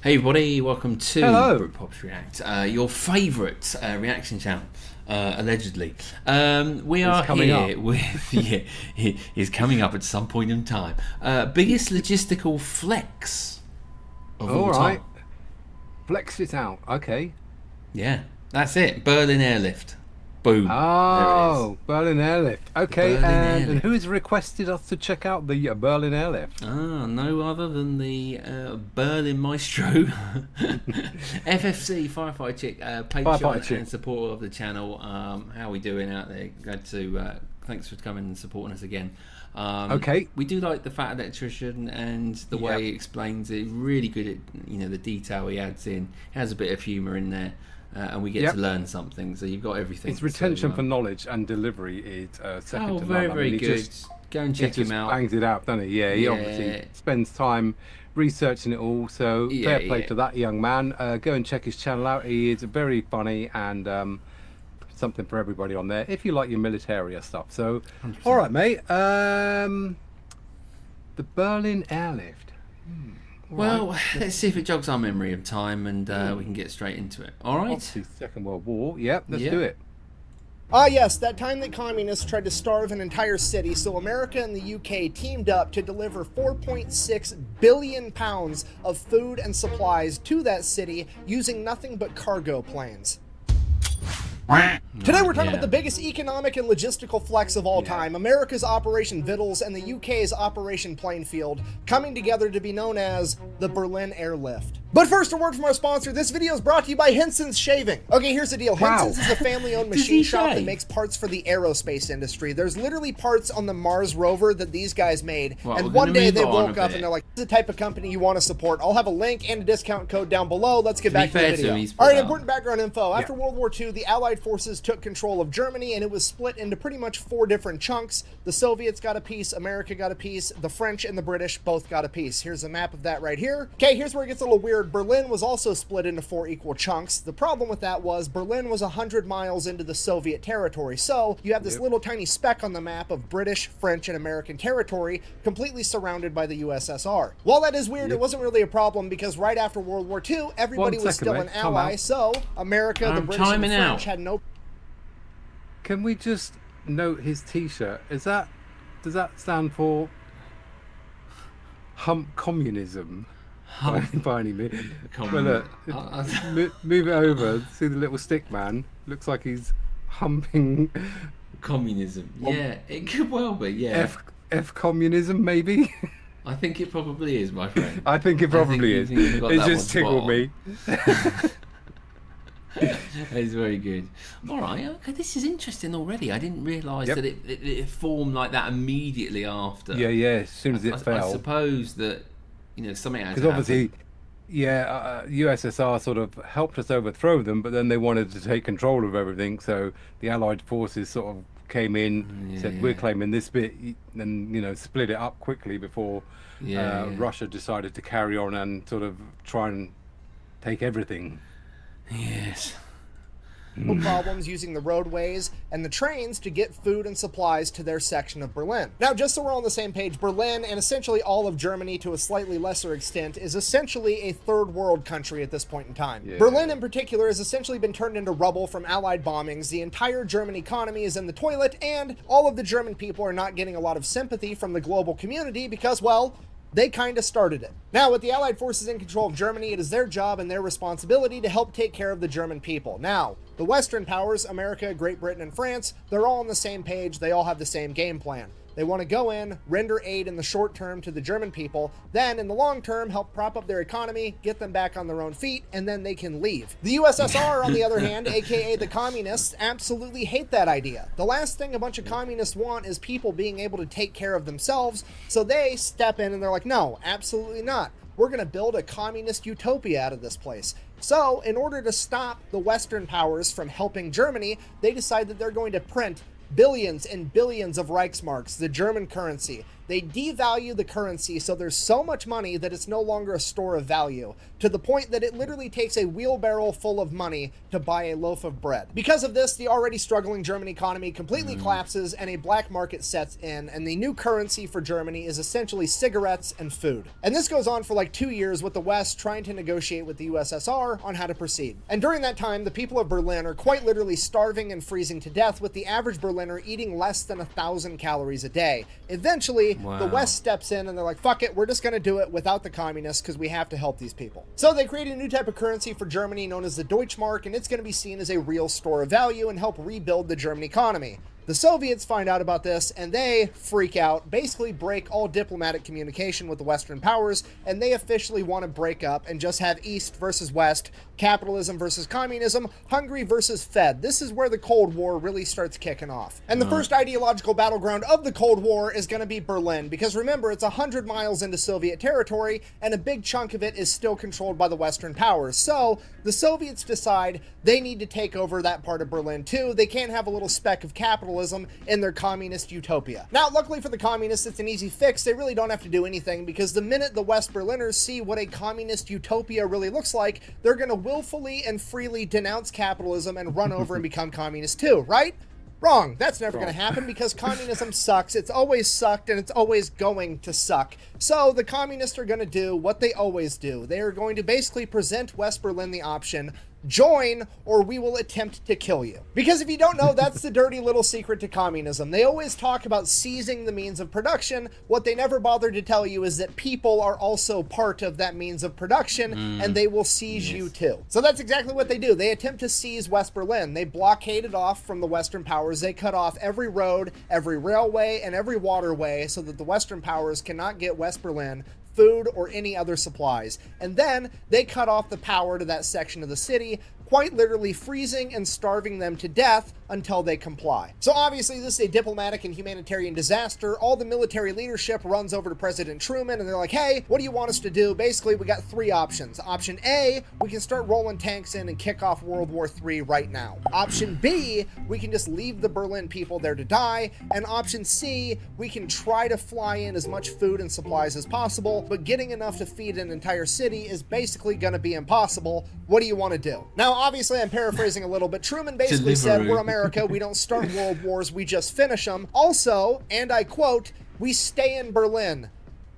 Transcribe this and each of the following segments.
Hey everybody, welcome to Hello. Britpops React, your favourite reaction channel, allegedly. We are here with, it's coming up at some point in time. Biggest logistical flex of all time. Flex it out. Okay. Yeah, that's it. Berlin Airlift. Boom. Oh, Berlin Airlift. Okay, Berlin and Airlift. who has requested us to check out the Berlin Airlift? No other than the Berlin Maestro, FFC Firefighter Chick, Patreon and supporter of the channel. How are we doing out there? Glad to thanks for coming and supporting us again. Okay. We do like the fat electrician and the way he explains it. Really good at the detail he adds in. Has a bit of humour in there. And we get to learn something, so you've got everything. His retention for knowledge and delivery is second to none. Very good. Go and check him out. He bangs it out, doesn't he? Yeah, he obviously spends time researching it all, so fair play to that young man. Go and check his channel out. He is very funny and something for everybody on there, if you like your military stuff. So, 100%. All right, mate. The Berlin Airlift. Well, let's see if it jogs our memory of time and we can get straight into it. All right? Obviously, Second World War. Yep, let's do it. Ah, yes, that time that communists tried to starve an entire city, so America and the UK teamed up to deliver 4.6 billion pounds of food and supplies to that city using nothing but cargo planes. Today we're talking about the biggest economic and logistical flex of all time, America's Operation Vittles and the UK's Operation Plainfield, coming together to be known as the Berlin Airlift. But first, a word from our sponsor. This video is brought to you by Henson's Shaving. Okay, here's the deal. Henson's is a family-owned machine shop that makes parts for the aerospace industry. There's literally parts on the Mars rover that these guys made, and one day they woke up and they're like, this is the type of company you want to support. I'll have a link and a discount code down below. Let's get back to the video. All right, important background info. After World War II, the Allied forces took control of Germany, and it was split into pretty much 4 different chunks. The Soviets got a piece, America got a piece, the French and the British both got a piece. Here's a map of that right here. Okay, here's where it gets a little weird. Berlin was also split into 4 equal chunks. The problem with that was Berlin was 100 miles into the Soviet territory, so you have this little tiny speck on the map of British, French, and American territory completely surrounded by the USSR. While that is weird, it wasn't really a problem because right after World War II, everybody was still an ally, so America, the British, and the French had no... Can we just note his t-shirt? Does that stand for hump communism? By any means. Well, look, move it over. See the little stick man? Looks like he's humping communism. Yeah, it could well be. Yeah. F communism, maybe. I think it probably is, my friend. I think it probably is. It just tickled me. It's very good. All right, okay, this is interesting already. I didn't realise that it formed like that immediately after. Yeah. As soon as it fell. I suppose that something had to because obviously, USSR sort of helped us overthrow them, but then they wanted to take control of everything. So the Allied forces sort of came in, said we're claiming this bit, and split it up quickly before Russia decided to carry on and sort of try and take everything. Yes. Problems using the roadways and the trains to get food and supplies to their section of Berlin. Now, just so we're on the same page, Berlin, and essentially all of Germany to a slightly lesser extent, is essentially a third world country at this point in time. Berlin in particular has essentially been turned into rubble from Allied bombings. The entire German economy is in the toilet, and all of the German people are not getting a lot of sympathy from the global community because, well, they kind of started it. Now, with the Allied forces in control of Germany, it is their job and their responsibility to help take care of the German people. Now, the Western powers, America, Great Britain, and France, they're all on the same page. They all have the same game plan. They want to go in, render aid in the short term to the German people, then in the long term help prop up their economy, get them back on their own feet, and then they can leave. The USSR, on the other hand, aka the communists, absolutely hate that idea. The last thing a bunch of communists want is people being able to take care of themselves, so they step in and they're like, no, absolutely not. We're going to build a communist utopia out of this place. So, in order to stop the Western powers from helping Germany, they decide that they're going to print billions and billions of Reichsmarks, the German currency, they devalue the currency so there's so much money that it's no longer a store of value, to the point that it literally takes a wheelbarrow full of money to buy a loaf of bread. Because of this, the already struggling German economy completely collapses and a black market sets in, and the new currency for Germany is essentially cigarettes and food. And this goes on for like 2 years, with the West trying to negotiate with the USSR on how to proceed. And during that time, the people of Berlin are quite literally starving and freezing to death, with the average Berliner eating less than 1,000 calories a day. Eventually, the West steps in and they're like, fuck it, we're just gonna do it without the communists because we have to help these people. So they create a new type of currency for Germany known as the Deutschmark, and it's gonna be seen as a real store of value and help rebuild the German economy. The Soviets find out about this and they freak out, basically break all diplomatic communication with the Western powers, and they officially want to break up and just have East versus West, capitalism versus communism, Hungary versus Fed. This is where the Cold War really starts kicking off. And the first ideological battleground of the Cold War is going to be Berlin, because remember, it's 100 miles into Soviet territory and a big chunk of it is still controlled by the Western powers. So the Soviets decide they need to take over that part of Berlin too. They can't have a little speck of capitalism in their communist utopia. Now, luckily for the communists, it's an easy fix. They really don't have to do anything, because the minute the West Berliners see what a communist utopia really looks like, they're going to willfully and freely denounce capitalism and run over and become communists too, right? Wrong. That's never going to happen, because communism sucks. It's always sucked, and it's always going to suck. So the communists are going to do what they always do. They are going to basically present West Berlin the option: join or we will attempt to kill you. Because if you don't know, that's the dirty little secret to communism. They always talk about seizing the means of production. What they never bother to tell you is that people are also part of that means of production, and they will seize you too. So that's exactly what they do. They attempt to seize West Berlin. They blockade it off from the Western powers. They cut off every road, every railway, and every waterway so that the Western powers cannot get West Berlin food or any other supplies. And then they cut off the power to that section of the city, quite literally freezing and starving them to death until they comply. So obviously this is a diplomatic and humanitarian disaster. All the military leadership runs over to President Truman and they're like, hey, what do you want us to do? Basically, we got 3 options. Option A, we can start rolling tanks in and kick off World War III right now. Option B, we can just leave the Berlin people there to die. And option C, we can try to fly in as much food and supplies as possible, but getting enough to feed an entire city is basically gonna be impossible. What do you want to do? Now, obviously, I'm paraphrasing a little, but Truman basically said, we're America, we don't start world wars, we just finish them. Also, and I quote, we stay in Berlin,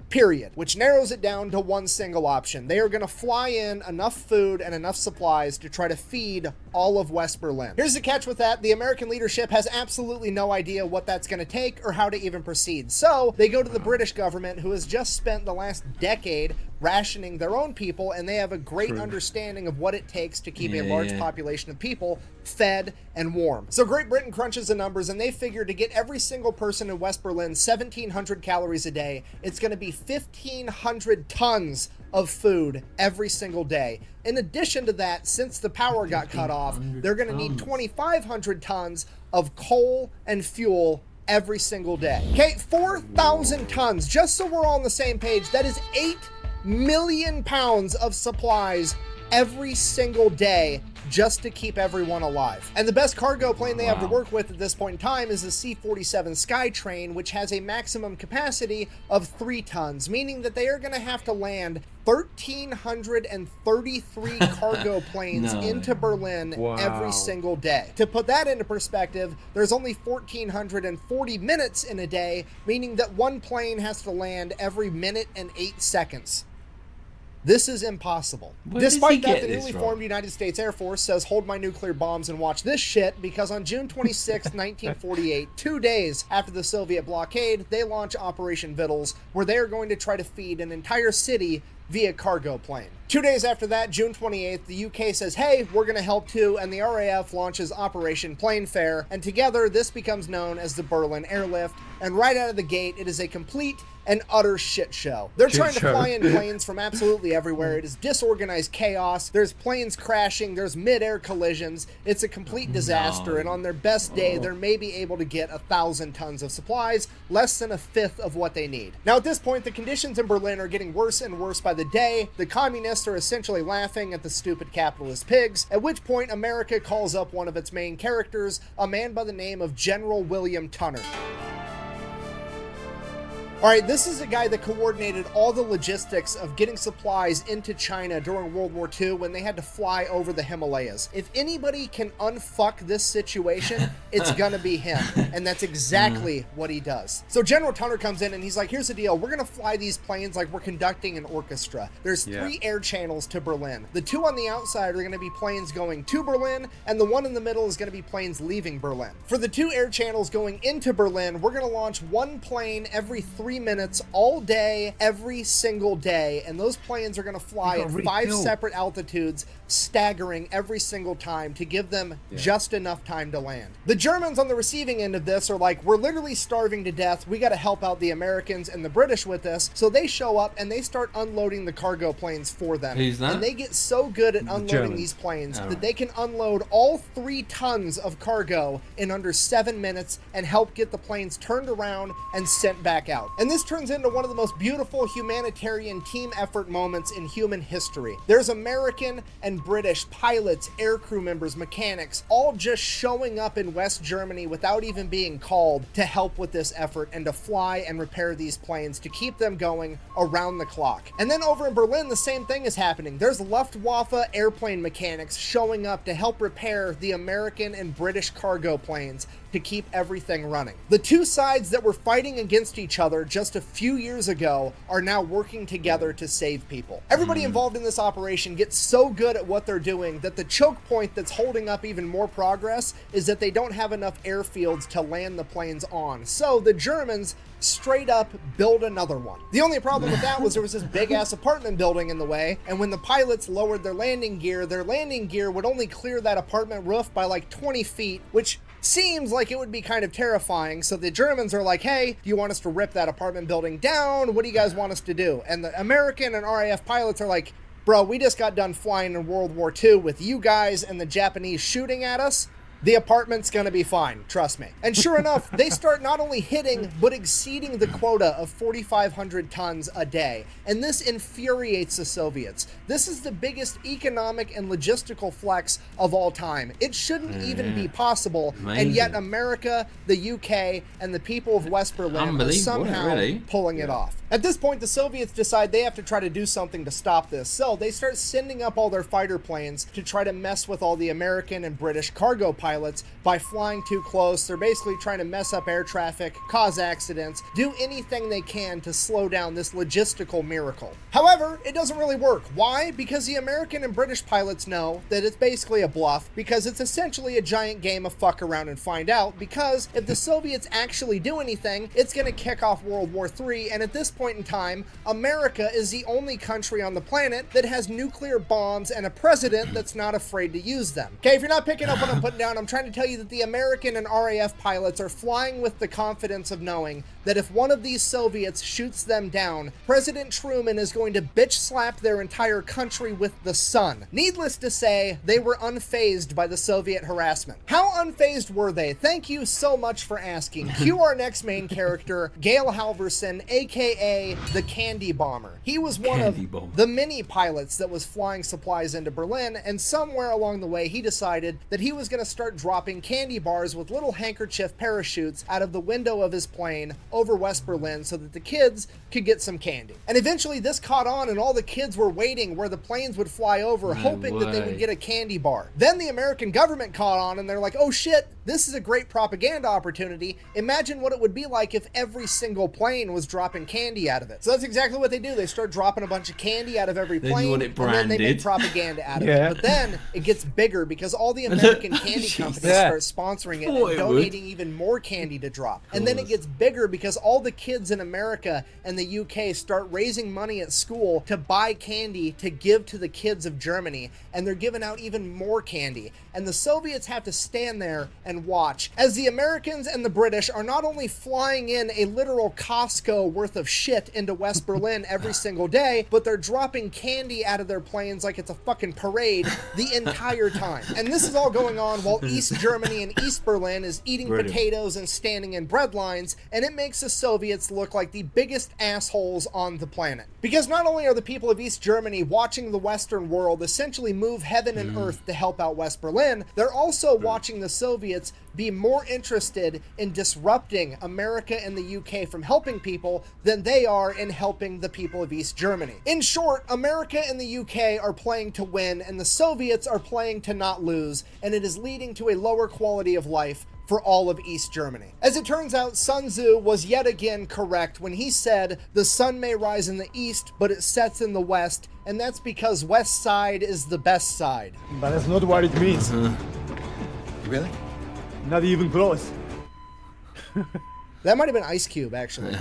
period, which narrows it down to one single option. They are going to fly in enough food and enough supplies to try to feed all of West Berlin. Here's the catch with that. The American leadership has absolutely no idea what that's going to take or how to even proceed. So they go to the British government, who has just spent the last decade rationing their own people, and they have a great understanding of what it takes to keep a large population of people fed and warm. So Great Britain crunches the numbers, and they figure to get every single person in West Berlin 1,700 calories a day, it's going to be 1,500 tons of food every single day. In addition to that, since the power got cut off, they're going to need 2,500 tons of coal and fuel every single day. Okay, 4,000 tons, just so we're all on the same page, that is 8 million pounds of supplies every single day just to keep everyone alive. And the best cargo plane they have to work with at this point in time is the C-47 Skytrain, which has a maximum capacity of 3 tons, meaning that they are going to have to land 1,333 cargo planes into Berlin every single day. To put that into perspective, there's only 1,440 minutes in a day, meaning that one plane has to land every minute and 8 seconds. This is impossible. Despite that, the newly formed United States Air Force says, hold my nuclear bombs and watch this shit, because on June 26, 1948, 2 days after the Soviet blockade, they launch Operation Vittles, where they are going to try to feed an entire city via cargo plane. 2 days after that, June 28th, the UK says, hey, we're going to help too, and the RAF launches Operation Planefair, and together this becomes known as the Berlin Airlift, and right out of the gate, it is a complete and utter shit show. They're trying to fly in planes from absolutely everywhere. It is disorganized chaos. There's planes crashing. There's mid-air collisions. It's a complete disaster, and on their best day, they're maybe able to get 1,000 tons of supplies, less than a fifth of what they need. Now, at this point, the conditions in Berlin are getting worse and worse by the day. The communists are essentially laughing at the stupid capitalist pigs, at which point America calls up one of its main characters, a man by the name of General William Tunner. All right, this is a guy that coordinated all the logistics of getting supplies into China during World War II when they had to fly over the Himalayas. If anybody can unfuck this situation, it's gonna be him. And that's exactly what he does. So General Tunner comes in and he's like, here's the deal. We're gonna fly these planes like we're conducting an orchestra. There's 3 air channels to Berlin. The 2 on the outside are gonna be planes going to Berlin, and the 1 in the middle is gonna be planes leaving Berlin. For the 2 air channels going into Berlin, we're gonna launch 1 plane every 3 minutes all day, every single day, and those planes are going to fly at 5 separate altitudes, staggering every single time to give them just enough time to land. The Germans on the receiving end of this are like, we're literally starving to death, we got to help out the Americans and the British with this, so they show up and they start unloading the cargo planes for them. Who's that? And they get so good at unloading these planes that they can unload all 3 tons of cargo in under 7 minutes and help get the planes turned around and sent back out. And this turns into one of the most beautiful humanitarian team effort moments in human history. There's American and British pilots, aircrew members, mechanics, all just showing up in West Germany without even being called to help with this effort and to fly and repair these planes to keep them going around the clock. And then over in Berlin, the same thing is happening. There's Luftwaffe airplane mechanics showing up to help repair the American and British cargo planes to keep everything running. The 2 sides that were fighting against each other just a few years ago are now working together to save people. Everybody involved in this operation gets so good at what they're doing that the choke point that's holding up even more progress is that they don't have enough airfields to land the planes on. So the Germans straight up build another one. The only problem with that was there was this big ass apartment building in the way, and when the pilots lowered their landing gear would only clear that apartment roof by like 20 feet, which seems like it would be kind of terrifying. So the Germans are like, hey, do you want us to rip that apartment building down? What do you guys want us to do? And the American and RAF pilots are like, bro, we just got done flying in World War II with you guys and the Japanese shooting at us. The apartment's gonna be fine, trust me. And sure enough, they start not only hitting, but exceeding the quota of 4,500 tons a day. And this infuriates the Soviets. This is the biggest economic and logistical flex of all time. It shouldn't even be possible. Amazing. And yet America, the UK, and the people of West Berlin are somehow pulling it off. At this point, the Soviets decide they have to try to do something to stop this. So they start sending up all their fighter planes to try to mess with all the American and British cargo pilots by flying too close. They're basically trying to mess up air traffic, cause accidents, do anything they can to slow down this logistical miracle. However, it doesn't really work. Why? Because the American and British pilots know that it's basically a bluff, because it's essentially a giant game of fuck around and find out, because if the Soviets actually do anything, it's going to kick off World War III, and at this point in time, America is the only country on the planet that has nuclear bombs and a president that's not afraid to use them. Okay, if you're not picking up what I'm putting down, I'm trying to tell you that the American and RAF pilots are flying with the confidence of knowing that if one of these Soviets shoots them down, President Truman is going to bitch slap their entire country with the sun. Needless to say, they were unfazed by the Soviet harassment. How unfazed were they? Thank you so much for asking. Cue our next main character, Gail Halverson, aka the Candy Bomber. He was one of the many pilots that was flying supplies into Berlin, and somewhere along the way he decided that he was going to start dropping candy bars with little handkerchief parachutes out of the window of his plane over West Berlin so that the kids could get some candy. And eventually this caught on, and all the kids were waiting where the planes would fly over, hoping that they would get a candy bar. Then the American government caught on, and they're like, oh shit, this is a great propaganda opportunity. Imagine what it would be like if every single plane was dropping candy out of it. So that's exactly what they do. They start dropping a bunch of candy out of every plane, and then they make propaganda out of it. But then it gets bigger because all the American candy companies start sponsoring it and donating even more candy to drop. And then it gets bigger because all the kids in America and the UK start raising money at school to buy candy to give to the kids of Germany, and they're giving out even more candy. And the Soviets have to stand there and watch as the Americans and the British are not only flying in a literal Costco worth of shit into West Berlin every single day, but they're dropping candy out of their planes like it's a fucking parade the entire time. And this is all going on while East Germany and East Berlin is eating potatoes and standing in bread lines, and it makes makes the Soviets look like the biggest assholes on the planet. Because not only are the people of East Germany watching the Western world essentially move heaven and earth to help out West Berlin, they're also watching the Soviets be more interested in disrupting America and the UK from helping people than they are in helping the people of East Germany. In short, America and the UK are playing to win, and the Soviets are playing to not lose, and it is leading to a lower quality of life for all of East Germany. As it turns out, Sun Tzu was yet again correct when he said, "The sun may rise in the east, but it sets in the west, and that's because west side is the best side." But that's not what it means. Really? Not even close. That might have been Ice Cube, actually.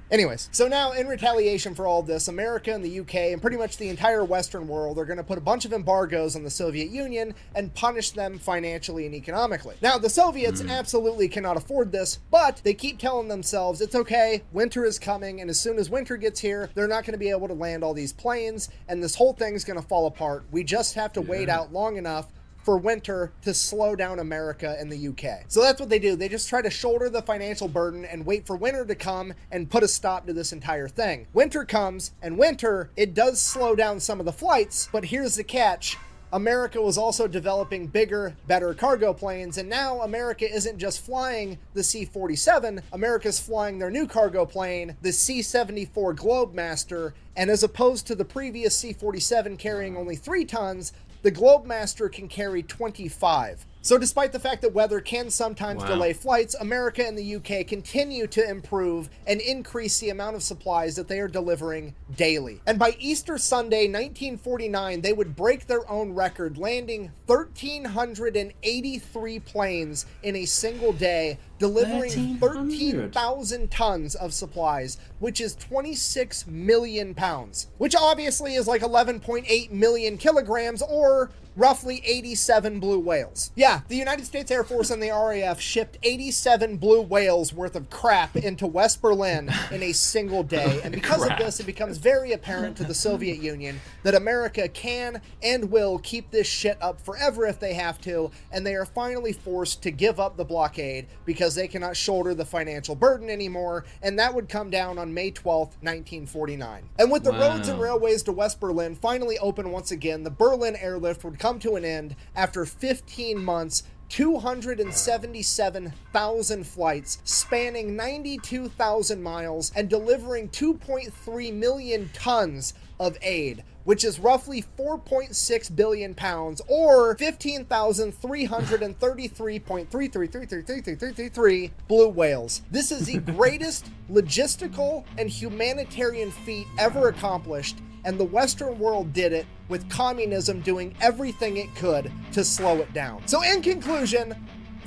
Anyways, so now in retaliation for all this, America and the UK and pretty much the entire Western world are going to put a bunch of embargoes on the Soviet Union and punish them financially and economically. Now, the Soviets absolutely cannot afford this, but they keep telling themselves, it's okay, winter is coming, and as soon as winter gets here, they're not going to be able to land all these planes, and this whole thing's going to fall apart. We just have to wait out long enough for winter to slow down America and the UK. So that's what they do. They just try to shoulder the financial burden and wait for winter to come and put a stop to this entire thing. Winter comes, and winter, it does slow down some of the flights, but here's the catch. America was also developing bigger, better cargo planes, and now America isn't just flying the C-47, America's flying their new cargo plane, the C-74 Globemaster, and as opposed to the previous C-47 carrying only 3 tons, the Globemaster can carry 25. So despite the fact that weather can sometimes delay flights, America and the UK continue to improve and increase the amount of supplies that they are delivering daily. And by Easter Sunday, 1949, they would break their own record, landing 1,383 planes in a single day, delivering 13,000 tons of supplies, which is 26 million pounds, which obviously is like 11.8 million kilograms, or roughly 87 blue whales. Yeah, the United States Air Force and the RAF shipped 87 blue whales worth of crap into West Berlin in a single day. And because of this, it becomes very apparent to the Soviet Union that America can and will keep this shit up forever if they have to, and they are finally forced to give up the blockade because they cannot shoulder the financial burden anymore, and that would come down on May 12th, 1949. And with the roads and railways to West Berlin finally open once again, the Berlin Airlift would come to an end after 15 months, 277,000 flights spanning 92,000 miles and delivering 2.3 million tons of aid, which is roughly 4.6 billion pounds, or 15,333.33333333 blue whales. This is the greatest logistical and humanitarian feat ever accomplished, and the Western world did it with communism doing everything it could to slow it down. So in conclusion,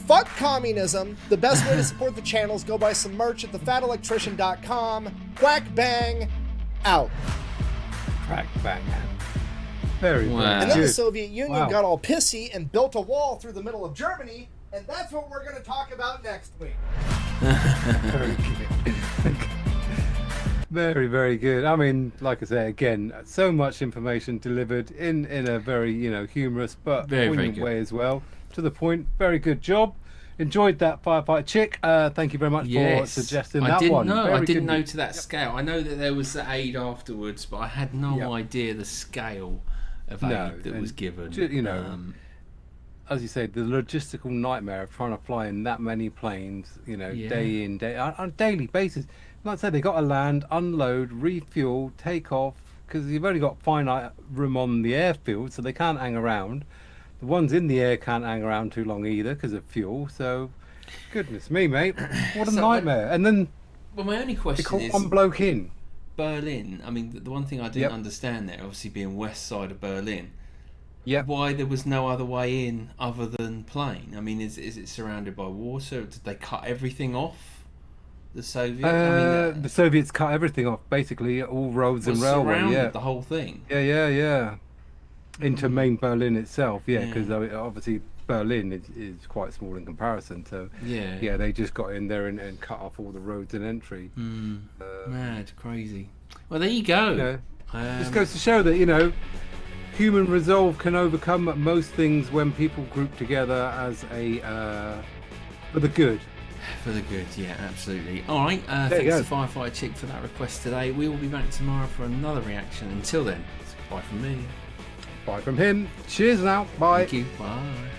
fuck communism. The best way to support the channel is go buy some merch at thefatelectrician.com. Quack bang, out. Crack bang. Very good. And then the Soviet Union got all pissy and built a wall through the middle of Germany, and that's what we're going to talk about next week. Very good. Very, very good. I mean, like I say, again, so much information delivered in a very, humorous but poignant way as well. To the point. Very good job. Enjoyed that Firefighter Chick. Thank you very much for suggesting that one. I didn't know to that scale. I know that there was the aid afterwards, but I had no idea the scale of aid that was given. As you say, the logistical nightmare of trying to fly in that many planes, day in, day out, on a daily basis. Like I said, they got to land, unload, refuel, take off, because you've only got finite room on the airfield, so they can't hang around. The ones in the air can't hang around too long either because of fuel. So, goodness me, mate, what a nightmare! And then, my only question is, one bloke in Berlin. I mean, the one thing I didn't understand there, obviously being west side of Berlin. Why there was no other way in other than plane? I mean, is it surrounded by water? Did they cut everything off? The Soviets? The Soviets cut everything off, basically, all roads and railway. The whole thing. Yeah. Into main Berlin itself, because obviously Berlin is quite small in comparison. So they just got in there and cut off all the roads and entry. Mad, crazy. Well, there you go. This goes to show that human resolve can overcome most things when people group together as for the good. For the good, yeah, absolutely. All right, thanks to Firefighter Chick for that request today. We will be back tomorrow for another reaction. Until then, it's goodbye from me. Bye from him. Cheers now. Bye. Thank you. Bye.